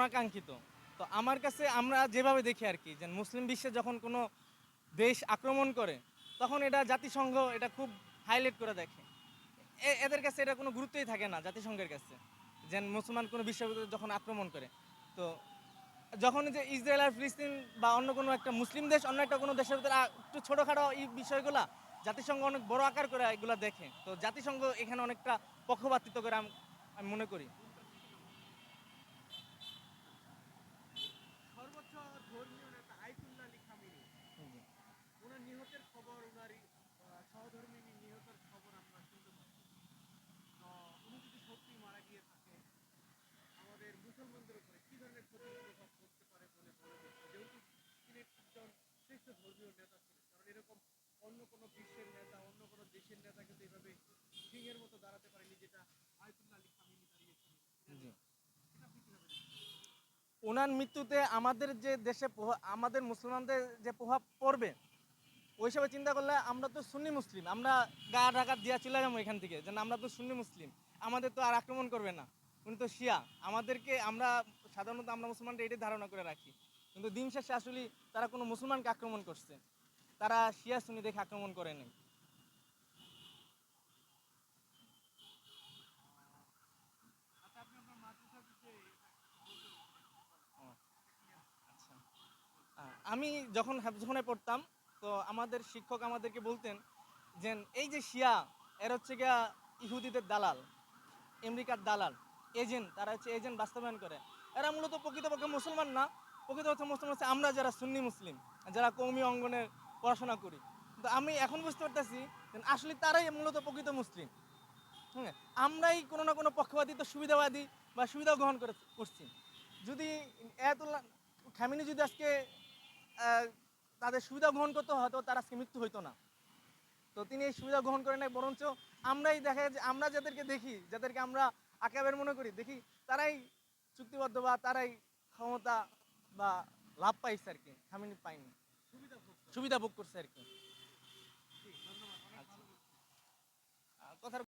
অনাকাঙ্ক্ষিত। তো আমার কাছে আমরা যেভাবে দেখি আর কি, যে মুসলিম বিশ্বে যখন কোনো দেশ আক্রমণ করে তখন এটা জাতিসংঘ এটা খুব হাইলাইট করে দেখে। এদের কাছে এটা কোনো গুরুত্বই থাকে না জাতিসংঘের কাছে, যে মুসলমান কোনো বিশ্ববিদ্যালয় যখন আক্রমণ করে। তো যখন যে ইসরায়েল আর ফিলিস্তিন বা অন্য কোনো একটা মুসলিম দেশ অন্য একটা কোনো দেশের ভিতরে একটু ছোটোখাটো এই বিষয়গুলা জাতিসংঘ অনেক বড় আকার করে এগুলো দেখে। তো জাতিসংঘ এখানে অনেকটা পক্ষপাতিত্ব করে আমি মনে করি। সর্বোচ্চ ধর্মীয় নেতা আয়াতুল্লাহ আলী খামেনি, জি। ওনার নিহতের খবর, ওনারই সহধর্মিনী নিহতের খবর আমরা শুনতে পাচ্ছি। তো উনি যদি সত্যি মারা গিয়ে থাকে, আমাদের মুসলমানদের উপরে কি ধরনের ক্ষতির প্রভাব পড়তে পারে বলে মনে হচ্ছে? যেহেতু তিনি একজন শ্রেষ্ঠ ধর্মীয় নেতা ছিলেন, কারণ এরকম অন্য কোনো বিশ্বের নেতা, অন্য কোনো দেশের নেতা কিন্তু এইভাবে সিংহের মতো দাঁড়াতে পারেনি, যেটা আয়াতুল্লাহ আলী খামেনি দাঁড়িয়েছিলেন। জি। এটা আপনি কিভাবে দেখেন? ওনার মৃত্যুতে আমাদের যে দেশে আমাদের মুসলমানদের যে প্রভাব পড়বে ওই হিসাবে চিন্তা করলে আমরা তো সুন্নি মুসলিম, আমরা গা ঢাকা দিয়া চলে যাবো এখান থেকে, যেন আমরা তো সুন্নি মুসলিম, আমাদের তো আর আক্রমণ করবে না। উনি তো শিয়া, আমাদেরকে আমরা সাধারণত আমরা মুসলমানরা এটাই ধারণা করে রাখি, কিন্তু দিন শেষে আসলে তারা কোনো মুসলমানকে আক্রমণ করছে, তারা শিয়া সুন্নি দেখে আক্রমণ করে নাই। আচ্ছা, আপনি আপনার মাদ্রাসার বিষয়ে কিছু বলতে বলছিলেন, একটু বলেন। ও, এটা কি আর আচ্ছা। আমি যখন হাফিজখানায় পড়তাম, তো আমাদের শিক্ষক আমাদেরকে বলতেন যে এই যে শিয়া, এর হচ্ছে গিয়া ইহুদিদের দালাল, আমেরিকার দালাল, এজেন্ট, তারা হচ্ছে এজেন্ট বাস্তবায়ন করে। এরা মূলত প্রকৃতপক্ষে মুসলমান না, প্রকৃতপক্ষে মুসলমান হচ্ছে আমরা যারা সুন্নি মুসলিম, যারা কওমি অঙ্গনের পড়াশোনা করি। কিন্তু আমি এখন বুঝতে পারতেছি যে আসলে তারাই মূলত প্রকৃত মুসলিম। হ্যাঁ, আমরাই কোনো না কোনো পক্ষপাতিত্ব সুবিধাবাদী বা সুবিধা গ্রহণ করছি। যদি আয়াতুল্লাহ খামেনি যদি আজকে আহ, তাদের সুবিধা গ্রহণ করতে হয়তো তার আজকে মৃত্যু হইতো না। তো তিনি এই সুবিধা গ্রহণ করে নাই, বরঞ্চ আমরাই দেখা যায় যে আমরা যাদেরকে দেখি, যাদেরকে আমরা আকাবের মনে করি, দেখি তারাই চুক্তিবদ্ধ বা তারাই ক্ষমতা বা লাভ পাইছে আর কি, খামেনি পাইনি, সুবিধা ভোগ করে? সুবিধা ভোগ করছে আর কি। জি, ধন্যবাদ, অনেক আচ্ছা, ভালো বলছেন। কথার